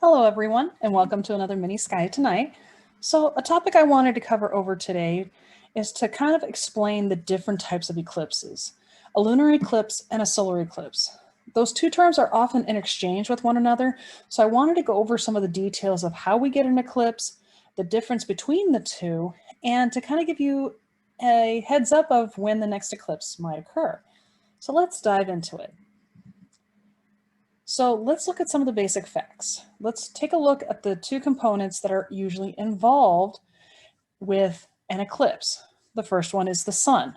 Hello everyone, and welcome to another mini sky tonight. So a topic I wanted to cover over today is to kind of explain the different types of eclipses, a lunar eclipse and a solar eclipse. Those two terms are often in exchange with one another, so I wanted to go over some of the details of how we get an eclipse, the difference between the two, and to kind of give you a heads up of when the next eclipse might occur. So let's dive into it. So let's look at some of the basic facts. Let's take a look at the two components that are usually involved with an eclipse. The first one is the sun.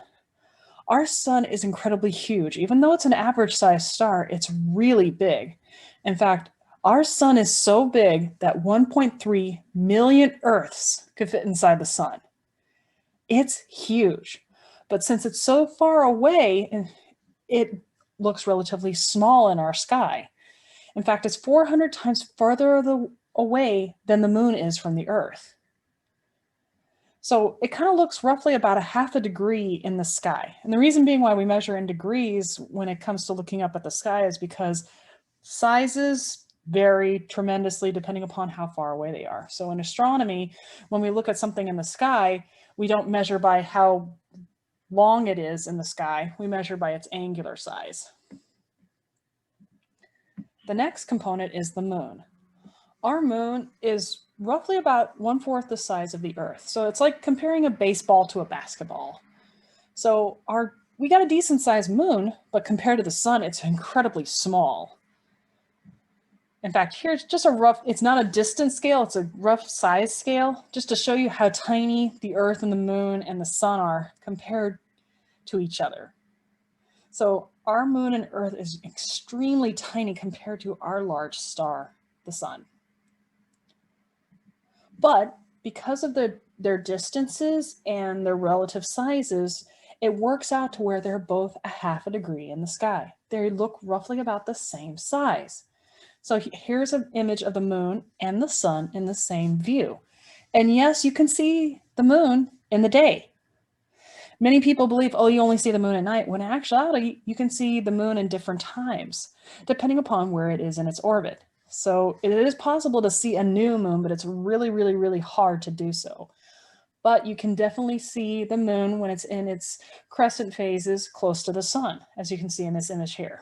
Our sun is incredibly huge. Even though it's an average sized star, it's really big. In fact, our sun is so big that 1.3 million Earths could fit inside the sun. It's huge. But since it's so far away, it looks relatively small in our sky. In fact, it's 400 times farther away than the moon is from the Earth. So it kind of looks roughly about a half a degree in the sky. And the reason being why we measure in degrees when it comes to looking up at the sky is because sizes vary tremendously depending upon how far away they are. So in astronomy, when we look at something in the sky, we don't measure by how long it is in the sky, we measure by its angular size. The next component is the moon. Our moon is roughly about 1/4 the size of the Earth. So it's like comparing a baseball to a basketball. So we got a decent sized moon, but compared to the sun, it's incredibly small. In fact, here's just it's not a distance scale, it's a rough size scale, just to show you how tiny the Earth and the moon and the sun are compared to each other. So our moon and Earth is extremely tiny compared to our large star, the sun. But because of their distances and their relative sizes, it works out to where they're both a half a degree in the sky. They look roughly about the same size. So here's an image of the moon and the sun in the same view. And yes, you can see the moon in the day. Many people believe, oh, you only see the moon at night, when in actuality, you can see the moon in different times, depending upon where it is in its orbit. So it is possible to see a new moon, but it's really, really, really hard to do so. But you can definitely see the moon when it's in its crescent phases close to the sun, as you can see in this image here.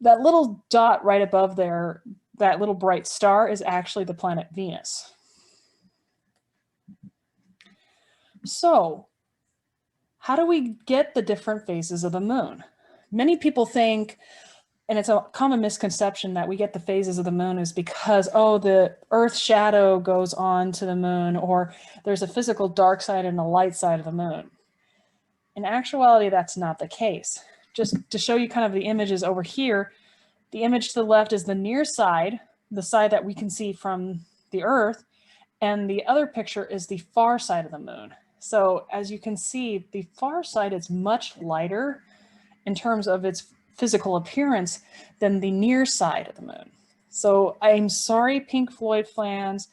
That little dot right above there, that little bright star, is actually the planet Venus. So how do we get the different phases of the moon? Many people think, and it's a common misconception, that we get the phases of the moon is because, oh, the Earth's shadow goes on to the moon, or there's a physical dark side and a light side of the moon. In actuality, that's not the case. Just to show you kind of the images over here, the image to the left is the near side, the side that we can see from the Earth, and the other picture is the far side of the moon. So as you can see, the far side is much lighter in terms of its physical appearance than the near side of the moon. So I'm sorry, Pink Floyd fans,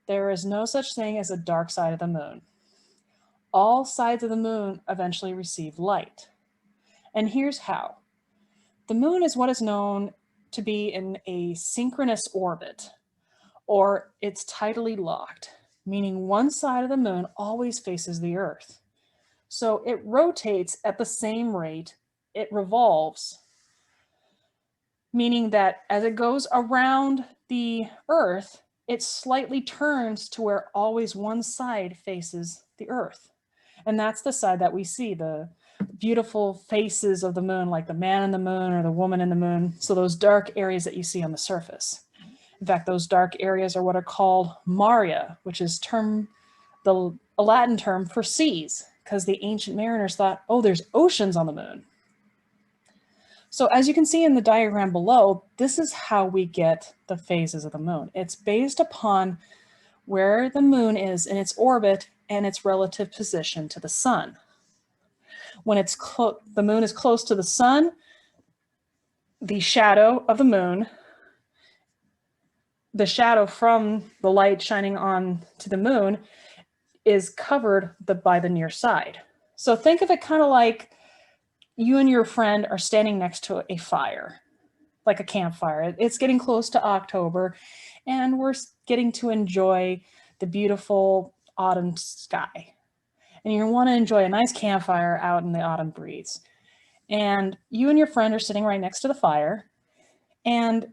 there is no such thing as a dark side of the moon. All sides of the moon eventually receive light. And here's how. The moon is what is known to be in a synchronous orbit, or it's tidally locked, meaning one side of the moon always faces the Earth. So it rotates at the same rate it revolves, meaning that as it goes around the Earth, it slightly turns to where always one side faces the Earth. And that's the side that we see, the beautiful faces of the moon, like the man in the moon or the woman in the moon. So those dark areas that you see on the surface. In fact, those dark areas are what are called Maria, which is a Latin term for seas, because the ancient mariners thought, oh, there's oceans on the moon. So as you can see in the diagram below, this is how we get the phases of the moon. It's based upon where the moon is in its orbit and its relative position to the sun. When the moon is close to the sun, the shadow of the moon, the shadow from the light shining on to the moon, is covered by the near side. So think of it kind of like you and your friend are standing next to a fire. like a campfire. It's getting close to October, and we're getting to enjoy the beautiful autumn sky. And you want to enjoy a nice campfire out in the autumn breeze. And you and your friend are sitting right next to the fire. And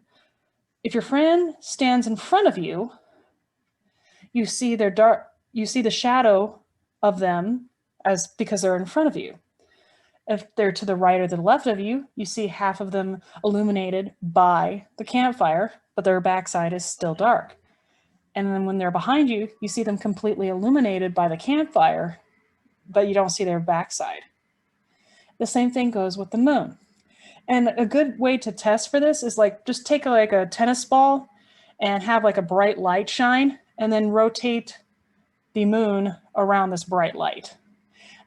if your friend stands in front of you, you see the shadow of them because they're in front of you. If they're to the right or the left of you, you see half of them illuminated by the campfire, but their backside is still dark. And then when they're behind you, you see them completely illuminated by the campfire, but you don't see their backside. The same thing goes with the moon. And a good way to test for this is like just take like a tennis ball and have like a bright light shine and then rotate the moon around this bright light.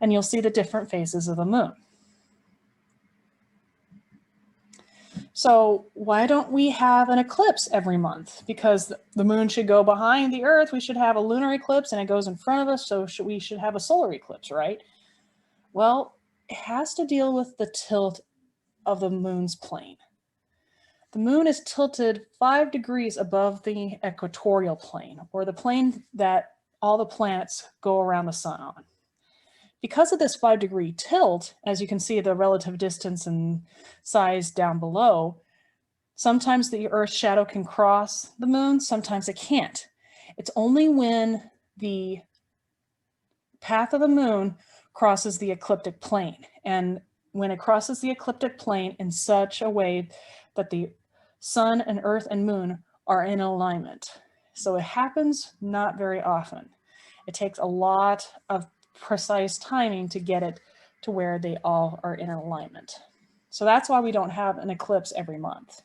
And you'll see the different phases of the moon. So why don't we have an eclipse every month? Because the moon should go behind the Earth. We should have a lunar eclipse and it goes in front of us. So we should have a solar eclipse, right? Well, it has to deal with the tilt of the moon's plane. The moon is tilted 5 degrees above the equatorial plane, or the plane that all the planets go around the sun on. Because of this 5-degree tilt, as you can see the relative distance and size down below, sometimes the Earth's shadow can cross the moon, sometimes it can't. It's only when the path of the moon crosses the ecliptic plane. And when it crosses the ecliptic plane in such a way that the sun and Earth and moon are in alignment. So it happens not very often. It takes a lot of precise timing to get it to where they all are in alignment. So that's why we don't have an eclipse every month.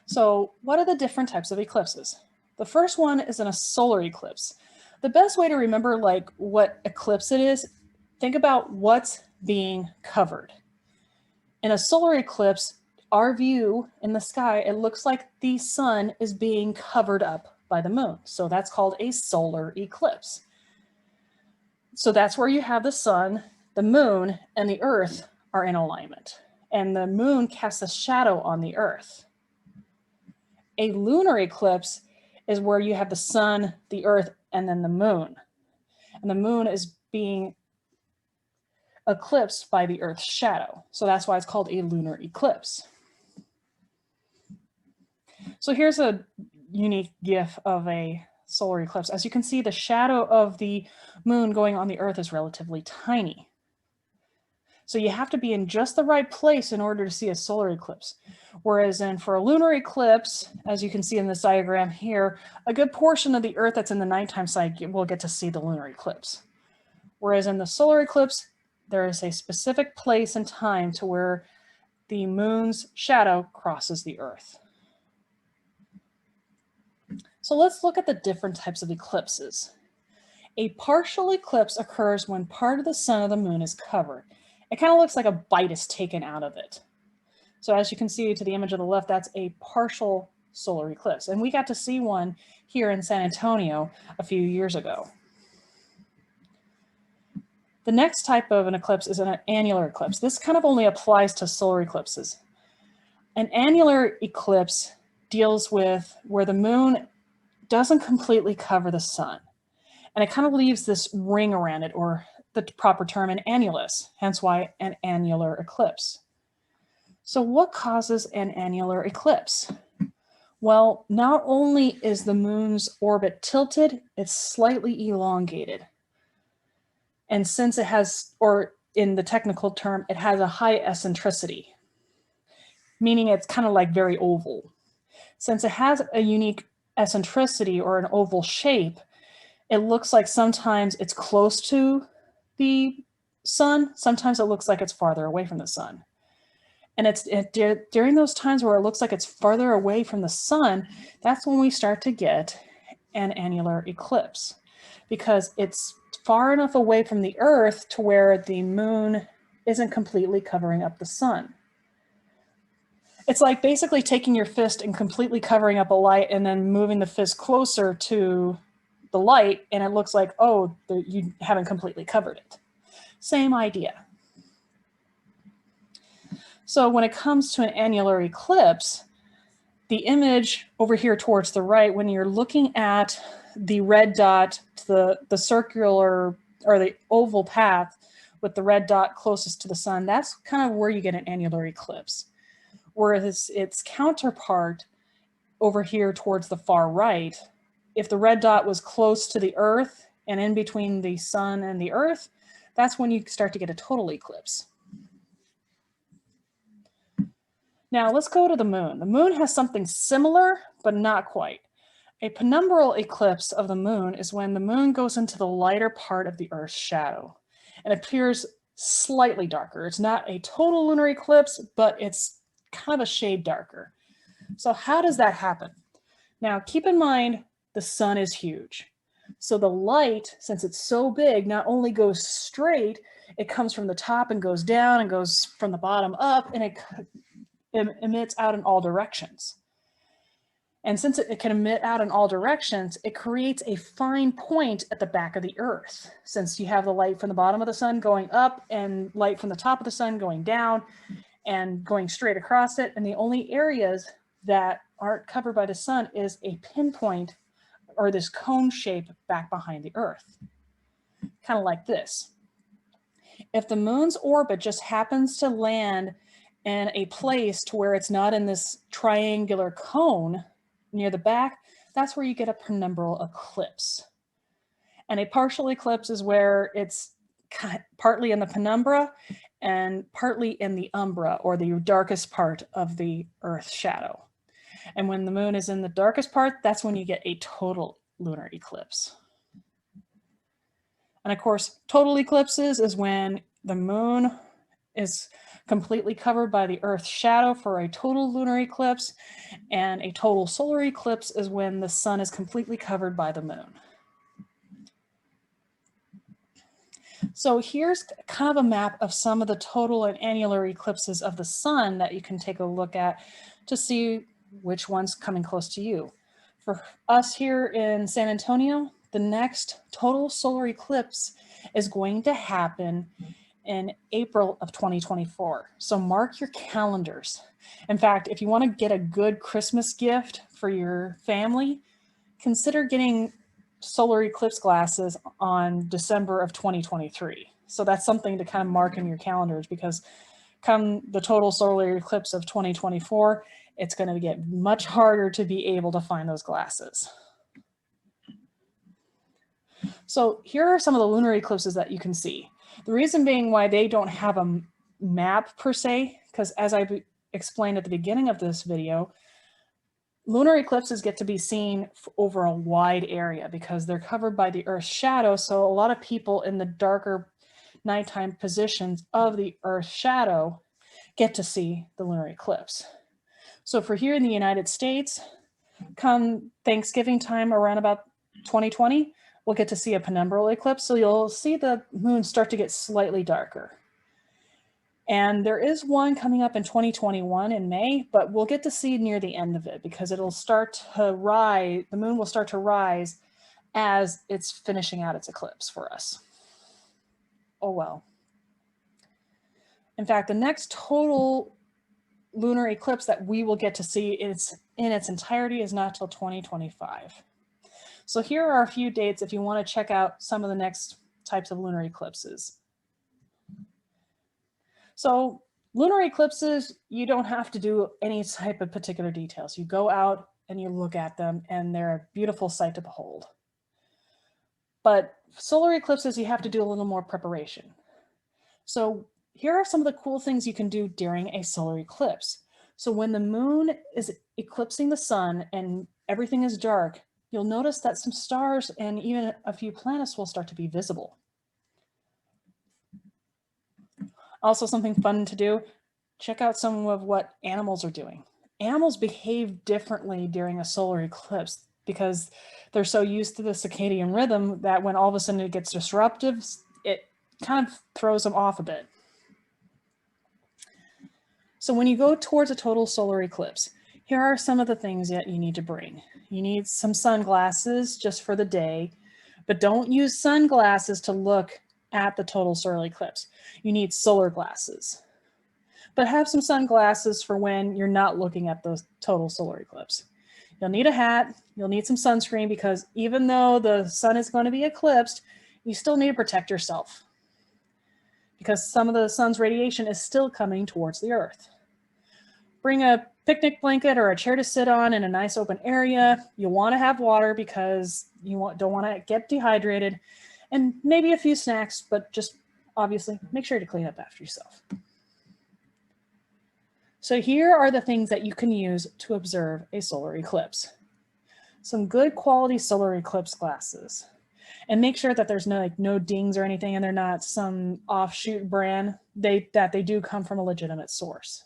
So what are the different types of eclipses? The first one is a solar eclipse. The best way to remember like what eclipse it is, think about what's being covered. In a solar eclipse, our view in the sky, it looks like the sun is being covered up by the moon. So that's called a solar eclipse. So that's where you have the sun, the moon, and the Earth are in alignment. And the moon casts a shadow on the Earth. A lunar eclipse is where you have the sun, the Earth, and then the moon. And the moon is being eclipsed by the Earth's shadow. So that's why it's called a lunar eclipse. So here's a unique GIF of a solar eclipse. As you can see, the shadow of the moon going on the Earth is relatively tiny. So you have to be in just the right place in order to see a solar eclipse. Whereas for a lunar eclipse, as you can see in this diagram here, a good portion of the Earth that's in the nighttime side will get to see the lunar eclipse. Whereas in the solar eclipse, there is a specific place and time to where the moon's shadow crosses the Earth. So let's look at the different types of eclipses. A partial eclipse occurs when part of the sun or the moon is covered. It kind of looks like a bite is taken out of it. So as you can see to the image of the left, that's a partial solar eclipse. And we got to see one here in San Antonio a few years ago. The next type of an eclipse is an annular eclipse. This kind of only applies to solar eclipses. An annular eclipse deals with where the moon doesn't completely cover the sun. And it kind of leaves this ring around it, or the proper term, an annulus, hence why an annular eclipse. So what causes an annular eclipse? Well, not only is the moon's orbit tilted, it's slightly elongated. And since it has, or in the technical term, it has a high eccentricity, meaning it's kind of like very oval. Since it has a unique eccentricity or an oval shape, it looks like sometimes it's close to the sun, sometimes it looks like it's farther away from the sun. And during those times where it looks like it's farther away from the sun, that's when we start to get an annular eclipse, because it's far enough away from the Earth to where the moon isn't completely covering up the sun. It's like basically taking your fist and completely covering up a light and then moving the fist closer to the light, and it looks like, oh, you haven't completely covered it. Same idea. So when it comes to an annular eclipse, the image over here towards the right, when you're looking at the red dot, the circular or the oval path with the red dot closest to the sun, that's kind of where you get an annular eclipse. Whereas its counterpart over here towards the far right, if the red dot was close to the Earth and in between the sun and the Earth, that's when you start to get a total eclipse. Now let's go to the moon. The moon has something similar, but not quite. A penumbral eclipse of the moon is when the moon goes into the lighter part of the Earth's shadow and appears slightly darker. It's not a total lunar eclipse, but it's kind of a shade darker. So how does that happen? Now keep in mind, the sun is huge. So the light, since it's so big, not only goes straight, it comes from the top and goes down and goes from the bottom up, and it emits out in all directions. And since it can emit out in all directions, it creates a fine point at the back of the Earth. Since you have the light from the bottom of the sun going up and light from the top of the sun going down and going straight across it, and the only areas that aren't covered by the sun is a pinpoint or this cone shape back behind the Earth, kind of like this. If the moon's orbit just happens to land in a place to where it's not in this triangular cone near the back, that's where you get a penumbral eclipse. And a partial eclipse is where it's partly in the penumbra and partly in the umbra, or the darkest part of the Earth's shadow. And when the moon is in the darkest part, that's when you get a total lunar eclipse. And of course, total eclipses is when the moon is completely covered by the Earth's shadow for a total lunar eclipse, and a total solar eclipse is when the sun is completely covered by the moon. So here's kind of a map of some of the total and annular eclipses of the sun that you can take a look at to see which one's coming close to you. For us here in San Antonio, the next total solar eclipse is going to happen in April of 2024. So mark your calendars. In fact, if you want to get a good Christmas gift for your family, consider getting solar eclipse glasses on December of 2023. So that's something to kind of mark in your calendars, because come the total solar eclipse of 2024, it's going to get much harder to be able to find those glasses. So here are some of the lunar eclipses that you can see. The reason being why they don't have a map per se, because as I explained at the beginning of this video, lunar eclipses get to be seen over a wide area because they're covered by the Earth's shadow. So a lot of people in the darker nighttime positions of the Earth's shadow get to see the lunar eclipse. So for here in the United States, come Thanksgiving time around about 2020, we'll get to see a penumbral eclipse. So you'll see the moon start to get slightly darker. And there is one coming up in 2021 in May, but we'll get to see near the end of it because it'll start to rise, the moon will start to rise as it's finishing out its eclipse for us. Oh well. In fact, the next total lunar eclipse that we will get to see in its entirety is not till 2025. So here are a few dates if you want to check out some of the next types of lunar eclipses. So lunar eclipses, you don't have to do any type of particular details. You go out and you look at them and they're a beautiful sight to behold. But solar eclipses, you have to do a little more preparation. So here are some of the cool things you can do during a solar eclipse. So when the moon is eclipsing the sun and everything is dark, you'll notice that some stars and even a few planets will start to be visible. Also, something fun to do, check out some of what animals are doing. Animals behave differently during a solar eclipse because they're so used to the circadian rhythm that when all of a sudden it gets disruptive, it kind of throws them off a bit. So when you go towards a total solar eclipse, here are some of the things that you need to bring. You need some sunglasses just for the day, but don't use sunglasses to look at the total solar eclipse. You need solar glasses. but have some sunglasses for when you're not looking at the total solar eclipse. You'll need a hat, you'll need some sunscreen, because even though the sun is going to be eclipsed, you still need to protect yourself, because some of the sun's radiation is still coming towards the Earth. Bring a picnic blanket or a chair to sit on in a nice open area. You'll want to have water because you don't want to get dehydrated, and maybe a few snacks, but just obviously make sure to clean up after yourself. So here are the things that you can use to observe a solar eclipse. Some good quality solar eclipse glasses. And make sure that there's no dings or anything, and they're not some offshoot brand, that they do come from a legitimate source.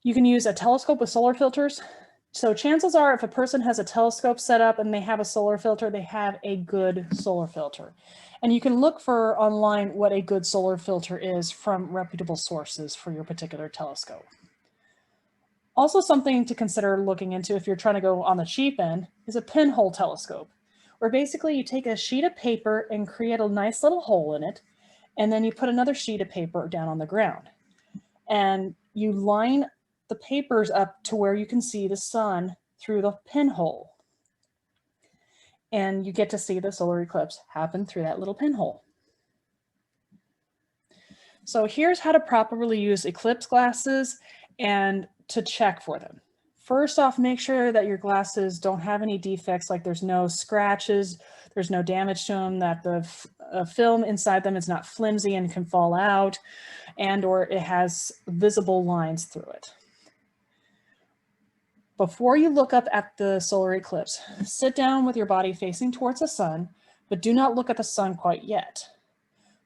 You can use a telescope with solar filters. So chances are, if a person has a telescope set up and they have a solar filter, they have a good solar filter. And you can look for online what a good solar filter is from reputable sources for your particular telescope. Also, something to consider looking into if you're trying to go on the cheap end is a pinhole telescope, where basically you take a sheet of paper and create a nice little hole in it, and then you put another sheet of paper down on the ground. And you line the papers up to where you can see the sun through the pinhole. And you get to see the solar eclipse happen through that little pinhole. So here's how to properly use eclipse glasses and to check for them. First off, make sure that your glasses don't have any defects, like there's no scratches, there's no damage to them, that the film inside them is not flimsy and can fall out, and or it has visible lines through it. Before you look up at the solar eclipse, sit down with your body facing towards the sun, but do not look at the sun quite yet.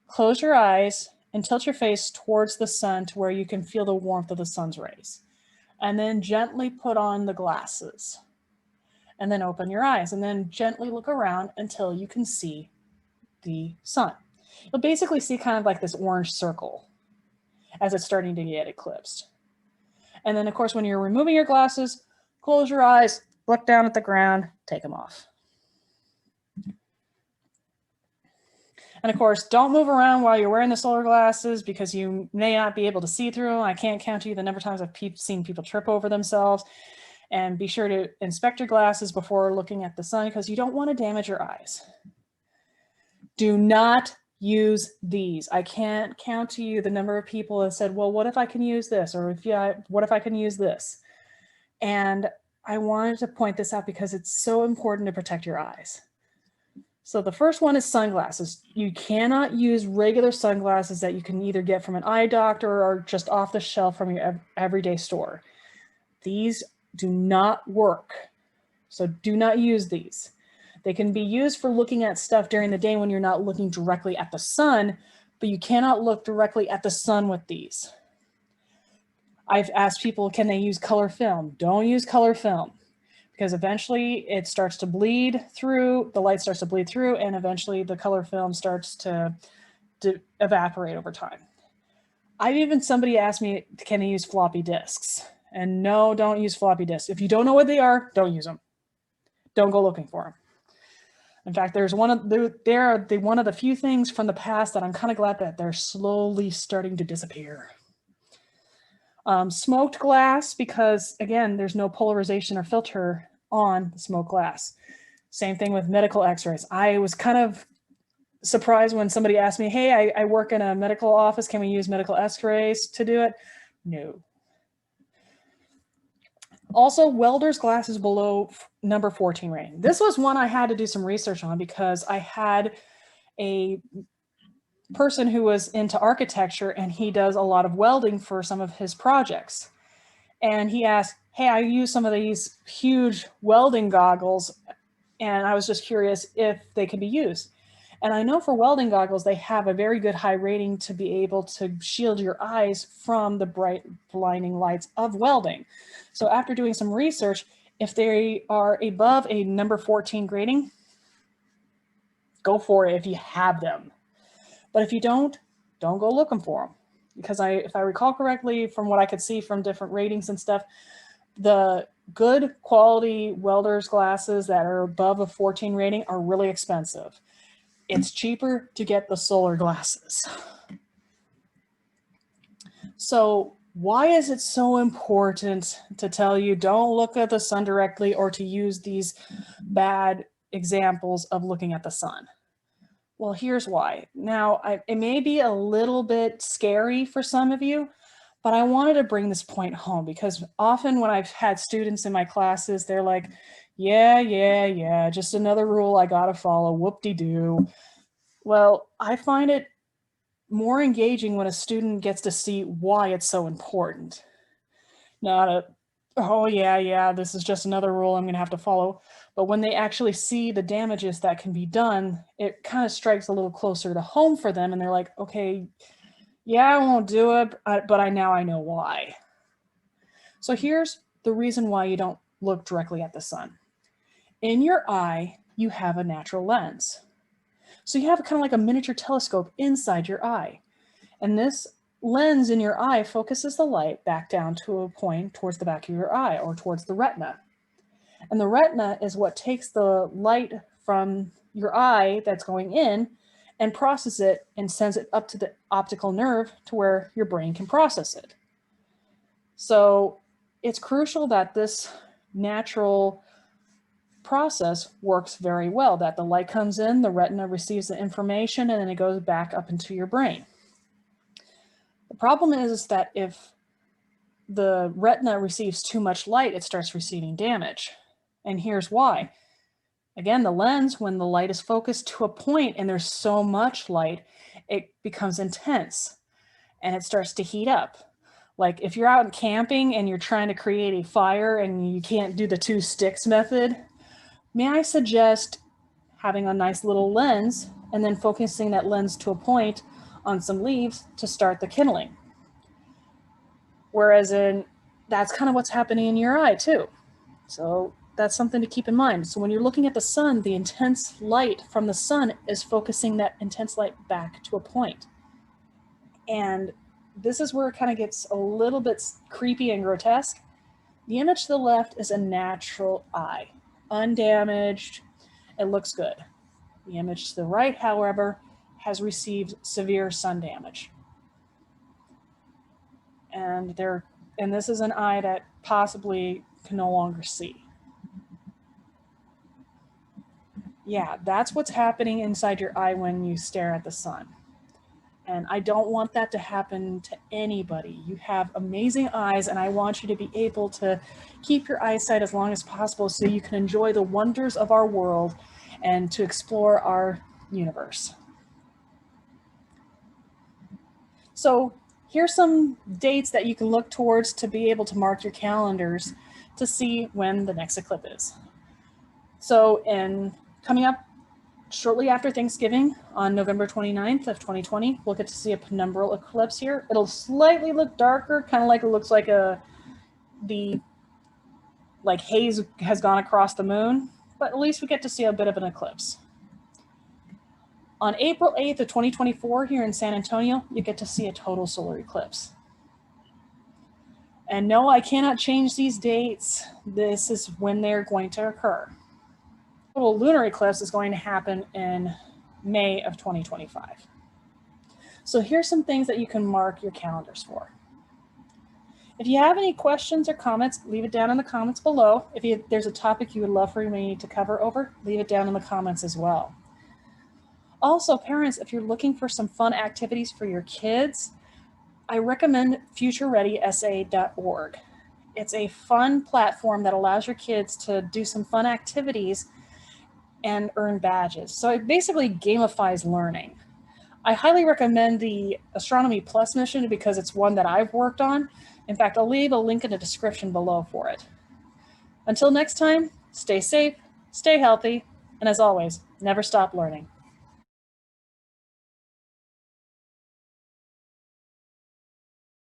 Close your eyes and tilt your face towards the sun to where you can feel the warmth of the sun's rays. And then gently put on the glasses. And then open your eyes and then gently look around until you can see the sun. You'll basically see kind of like this orange circle as it's starting to get eclipsed. And then of course, when you're removing your glasses, close your eyes, look down at the ground, take them off. And of course, don't move around while you're wearing the solar glasses, because you may not be able to see through them. I can't count to you the number of times I've seen people trip over themselves. And be sure to inspect your glasses before looking at the sun, because you don't want to damage your eyes. Do not use these. I can't count to you the number of people that said, well, what if I can use this? Or what if I can use this? And I wanted to point this out because it's so important to protect your eyes. So the first one is sunglasses. You cannot use regular sunglasses that you can either get from an eye doctor or just off the shelf from your everyday store. These do not work. So do not use these. They can be used for looking at stuff during the day when you're not looking directly at the sun, but you cannot look directly at the sun with these. I've asked people, can they use color film? Don't use color film, because eventually it starts to bleed through, the light starts to bleed through, and eventually the color film starts to evaporate over time. I've even somebody asked me, can they use floppy disks? And no, don't use floppy disks. If you don't know what they are, don't use them. Don't go looking for them. In fact, they're one of the few things from the past that I'm kind of glad that they're slowly starting to disappear. Smoked glass, because again, there's no polarization or filter on the smoked glass. Same thing with medical x-rays. I was kind of surprised when somebody asked me, hey, I work in a medical office. Can we use medical x-rays to do it? No. Also, welder's glasses below number 14 rating. This was one I had to do some research on, because I had a person who was into architecture, and he does a lot of welding for some of his projects. And he asked, hey, I use some of these huge welding goggles, and I was just curious if they could be used. And I know for welding goggles, they have a very good high rating to be able to shield your eyes from the bright blinding lights of welding. So after doing some research, if they are above a number 14 grading, go for it if you have them. But if you don't go looking for them. Because if I recall correctly, from what I could see from different ratings and stuff, the good quality welder's glasses that are above a 14 rating are really expensive. It's cheaper to get the solar glasses. So why is it so important to tell you don't look at the sun directly or to use these bad examples of looking at the sun? Well, here's why. Now, it may be a little bit scary for some of you, but I wanted to bring this point home because often when I've had students in my classes, they're like, yeah, just another rule I gotta follow, whoop-de-doo. Well, I find it more engaging when a student gets to see why it's so important. Not a, oh yeah, this is just another rule I'm gonna have to follow. But when they actually see the damages that can be done, it kind of strikes a little closer to home for them. And they're like, okay, yeah, I won't do it, but now I know why. So here's the reason why you don't look directly at the sun. In your eye, you have a natural lens. So you have kind of like a miniature telescope inside your eye. And this lens in your eye focuses the light back down to a point towards the back of your eye or towards the retina. And the retina is what takes the light from your eye that's going in and processes it and sends it up to the optical nerve to where your brain can process it. So it's crucial that this natural process works very well, that the light comes in, the retina receives the information, and then it goes back up into your brain. The problem is that if the retina receives too much light, it starts receiving damage. And here's why. Again, the lens, when the light is focused to a point and there's so much light, it becomes intense and it starts to heat up. Like if you're out camping and you're trying to create a fire and you can't do the 2 sticks method, may I suggest having a nice little lens and then focusing that lens to a point on some leaves to start the kindling. Whereas that's kind of what's happening in your eye too. So that's something to keep in mind. So when you're looking at the sun, the intense light from the sun is focusing that intense light back to a point. And this is where it kind of gets a little bit creepy and grotesque. The image to the left is a natural eye, undamaged, it looks good. The image to the right, however, has received severe sun damage. And this is an eye that possibly can no longer see. Yeah, that's what's happening inside your eye when you stare at the sun. And I don't want that to happen to anybody. You have amazing eyes, and I want you to be able to keep your eyesight as long as possible so you can enjoy the wonders of our world and to explore our universe. So here's some dates that you can look towards to be able to mark your calendars to see when the next eclipse is. So coming up shortly after Thanksgiving on November 29th of 2020, we'll get to see a penumbral eclipse here. It'll slightly look darker, kind of like it looks like the haze has gone across the moon, but at least we get to see a bit of an eclipse. On April 8th of 2024 here in San Antonio, you get to see a total solar eclipse. And no, I cannot change these dates. This is when they're going to occur. The total lunar eclipse is going to happen in May of 2025. So here's some things that you can mark your calendars for. If you have any questions or comments, leave it down in the comments below. If there's a topic you would love for me to cover over, leave it down in the comments as well. Also, parents, if you're looking for some fun activities for your kids, I recommend futurereadysa.org. It's a fun platform that allows your kids to do some fun activities and earn badges. So it basically gamifies learning. I highly recommend the Astronomy Plus mission because it's one that I've worked on. In fact, I'll leave a link in the description below for it. Until next time, stay safe, stay healthy, and as always, never stop learning.